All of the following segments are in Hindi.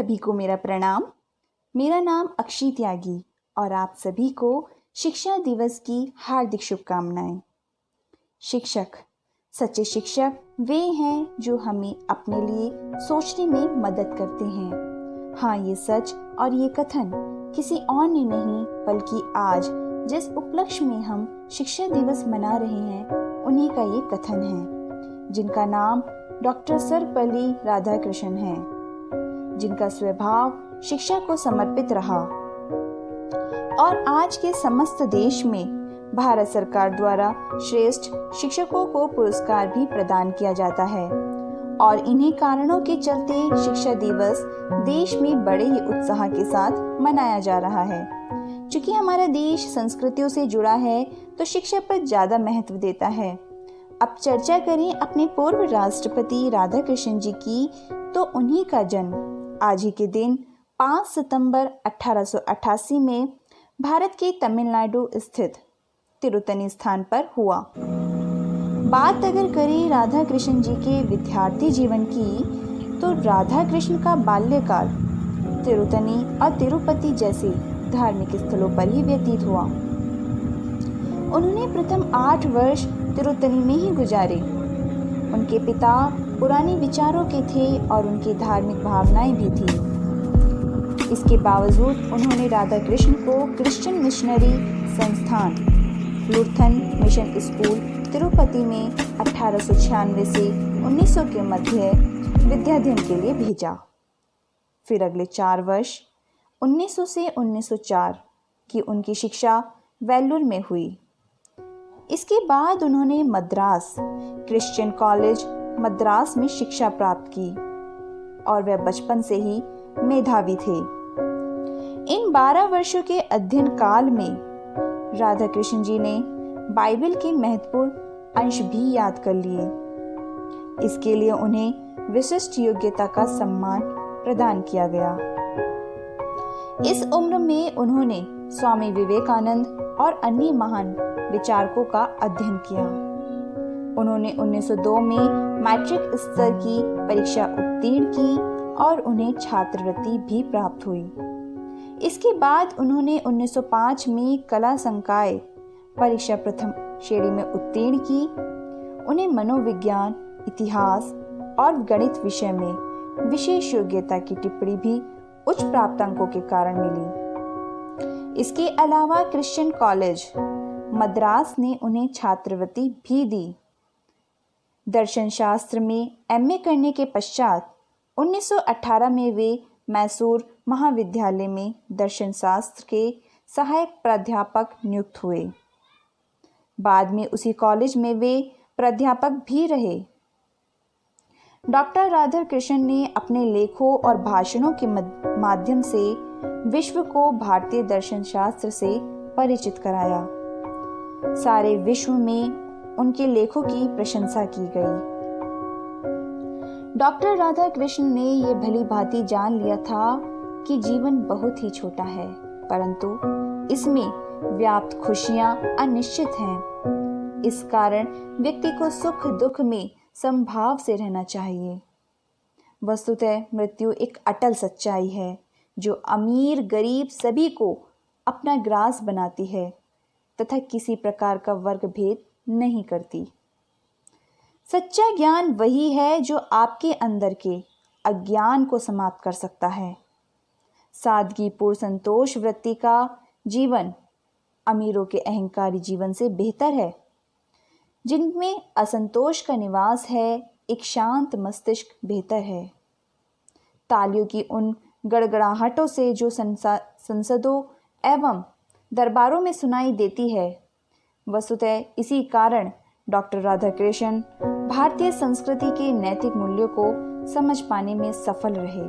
सभी को मेरा प्रणाम। मेरा नाम अक्षी त्यागी और आप सभी को शिक्षा दिवस की हार्दिक शुभकामनाएं। शिक्षक, सच्चे शिक्षक वे हैं जो हमें अपने लिए सोचने में मदद करते हैं। हाँ, ये सच और ये कथन किसी और ने नहीं बल्कि आज जिस उपलक्ष्य में हम शिक्षा दिवस मना रहे हैं उन्हीं का ये कथन है, जिनका नाम डॉक्टर सर्वपल्ली राधाकृष्णन है, जिनका स्वभाव शिक्षा को समर्पित रहा और आज के समस्त देश में भारत सरकार द्वारा श्रेष्ठ शिक्षकों को पुरस्कार भी प्रदान किया जाता है और इन्हीं कारणों के चलते शिक्षा दिवस देश में बड़े ही उत्साह के साथ मनाया जा रहा है। चूंकि हमारा देश संस्कृतियों से जुड़ा है तो शिक्षा पर ज़्यादा महत्व देता है। अब चर्चा करें अपने पूर्व राष्ट्रपति राधाकृष्णन जी की, तो उन्हीं का जन्म आज ही के दिन 5 सितंबर 1888 में भारत के तमिलनाडु स्थित तिरुतनी स्थान पर हुआ। बात अगर करें राधाकृष्णन जी के विद्यार्थी जीवन की, तो राधाकृष्ण का बाल्यकाल तिरुतनी और तिरुपति जैसे धार्मिक स्थलों पर ही व्यतीत हुआ। उन्होंने प्रथम 8 वर्ष तिरुतनी में ही गुजारे। उनके पिता पुराने विचारों के थे और उनकी धार्मिक भावनाएं भी थी। इसके बावजूद उन्होंने राधाकृष्ण को क्रिश्चियन मिशनरी संस्थान लुथरन मिशन स्कूल तिरुपति में 1896 से 1900 के मध्य विद्याध्ययन के लिए भेजा। फिर अगले 4 वर्ष 1900 से 1904 की उनकी शिक्षा वेल्लूर में हुई। इसके बाद उन्होंने मद्रास क्रिश्चियन कॉलेज मद्रास में शिक्षा प्राप्त की और वह बचपन से ही मेधावी थे। इन 12 वर्षों के अध्ययन काल में राधाकृष्ण जी ने बाइबल के महत्वपूर्ण अंश भी याद कर लिए। इसके लिए उन्हें विशिष्ट योग्यता का सम्मान प्रदान किया गया। इस उम्र में उन्होंने स्वामी विवेकानंद और अन्य महान विचारकों का अध्ययन किया। उन्होंने 1902 में मैट्रिक स्तर की परीक्षा उत्तीर्ण की और उन्हें छात्रवृत्ति भी प्राप्त हुई। इसके बाद उन्होंने 1905 में कला संकाय परीक्षा प्रथम श्रेणी में उत्तीर्ण की। उन्हें मनोविज्ञान, इतिहास और गणित विषय में विशेष योग्यता की टिप्पणी भी उच्च प्राप्तांकों के कारण मिली। इसके अलावा क्रिश्चियन कॉलेज मद्रास ने उन्हें छात्रवृत्ति भी दी। दर्शन शास्त्र में एमए करने के पश्चात 1918 में वे मैसूर महाविद्यालय में दर्शन शास्त्र के सहायक प्राध्यापक नियुक्त हुए। बाद में उसी कॉलेज में वे प्राध्यापक भी रहे। डॉक्टर राधाकृष्णन ने अपने लेखों और भाषणों के माध्यम से विश्व को भारतीय दर्शन शास्त्र से परिचित कराया। सारे विश्व में उनके लेखों की प्रशंसा की गई। डॉक्टर राधाकृष्णन ने यह भली भांति जान लिया था कि जीवन बहुत ही छोटा है, परंतु इसमें व्याप्त खुशियां अनिश्चित हैं। इस कारण व्यक्ति को सुख दुख में समभाव से रहना चाहिए। वस्तुतः मृत्यु एक अटल सच्चाई है जो अमीर गरीब सभी को अपना ग्रास बनाती है तथा किसी प्रकार का वर्ग भेद नहीं करती। सच्चा ज्ञान वही है जो आपके अंदर के अज्ञान को समाप्त कर सकता है। सादगीपूर्ण संतोष वृत्ति का जीवन अमीरों के अहंकारी जीवन से बेहतर है। जिनमें असंतोष का निवास है, एक शांत मस्तिष्क बेहतर है। तालियों की उन गड़गड़ाहटों से जो संसदों एवं दरबारों में सुनाई देती है, वस्तुतः इसी कारण डॉक्टर राधाकृष्णन भारतीय संस्कृति के नैतिक मूल्यों को समझ पाने में सफल रहे,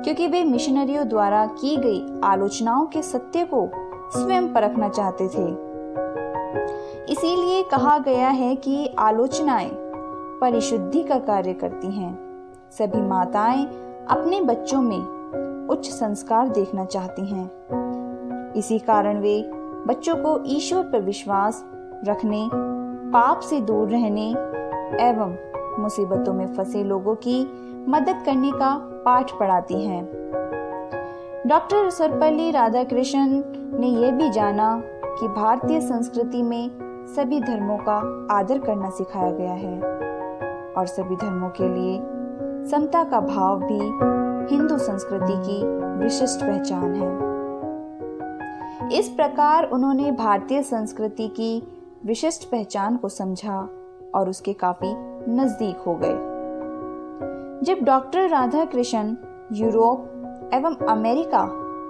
क्योंकि वे मिशनरियों द्वारा की गई आलोचनाओं के सत्य को स्वयं परखना चाहते थे। इसीलिए कहा गया है कि आलोचनाएं परिशुद्धि का कार्य करती हैं। सभी माताएं अपने बच्चों में उच्च संस्कार देखना चाहती हैं। इसी कारण वे बच्चों को ईश्वर पर विश्वास रखने, पाप से दूर रहने एवं मुसीबतों में फंसे लोगों की मदद करने का पाठ पढ़ाती हैं। डॉक्टर सर्वपल्ली राधाकृष्णन ने यह भी जाना कि भारतीय संस्कृति में सभी धर्मों का आदर करना सिखाया गया है और सभी धर्मों के लिए समता का भाव भी हिंदू संस्कृति की विशिष्ट पहचान है। इस प्रकार उन्होंने भारतीय संस्कृति की विशिष्ट पहचान को समझा और उसके काफी नजदीक हो गए। जब डॉक्टर राधाकृष्णन यूरोप एवं अमेरिका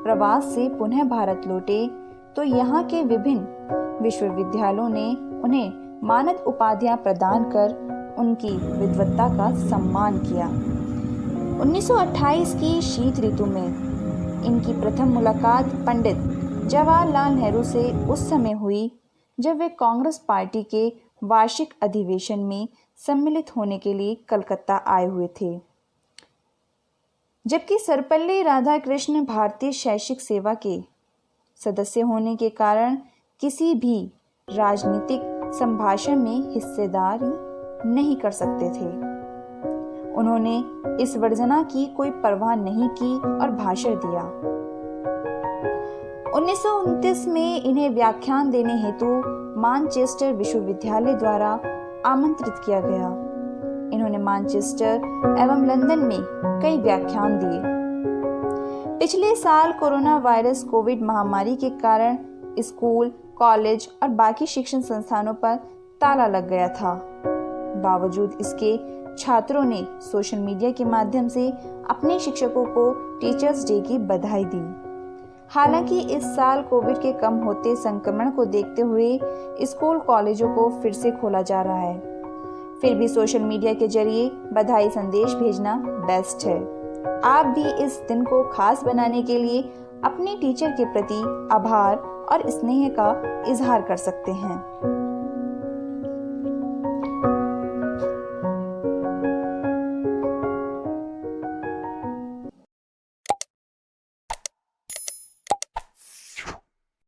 प्रवास से पुनः भारत लौटे तो यहाँ के विभिन्न विश्वविद्यालयों ने उन्हें मानद उपाधियां प्रदान कर उनकी विद्वत्ता का सम्मान किया। 1928 की शीत ऋतु में इनकी प्रथम मुलाकात पंडित जवाहरलाल नेहरू से उस समय हुई जब वे कांग्रेस पार्टी के वार्षिक अधिवेशन में सम्मिलित होने के लिए कलकत्ता आए हुए थे। जबकि सर्वपल्ली राधाकृष्णन भारतीय शैक्षिक सेवा के सदस्य होने के कारण किसी भी राजनीतिक संभाषण में हिस्सेदारी नहीं कर सकते थे। उन्होंने इस वर्जना की कोई परवाह नहीं की और भाषण दिया। 1929 में इन्हें व्याख्यान देने हेतु मैनचेस्टर विश्वविद्यालय द्वारा आमंत्रित किया गया। इन्होंने मैनचेस्टर एवं लंदन में कई व्याख्यान दिए। पिछले साल कोरोना वायरस कोविड महामारी के कारण स्कूल, कॉलेज और बाकी शिक्षण संस्थानों पर ताला लग गया था। बावजूद इसके छात्रों ने सोशल मीडिया के माध्यम से अपने शिक्षकों को टीचर्स डे की बधाई दी। हालांकि इस साल कोविड के कम होते संक्रमण को देखते हुए स्कूल कॉलेजों को फिर से खोला जा रहा है। फिर भी सोशल मीडिया के जरिए बधाई संदेश भेजना बेस्ट है। आप भी इस दिन को खास बनाने के लिए अपने टीचर के प्रति आभार और स्नेह का इजहार कर सकते हैं।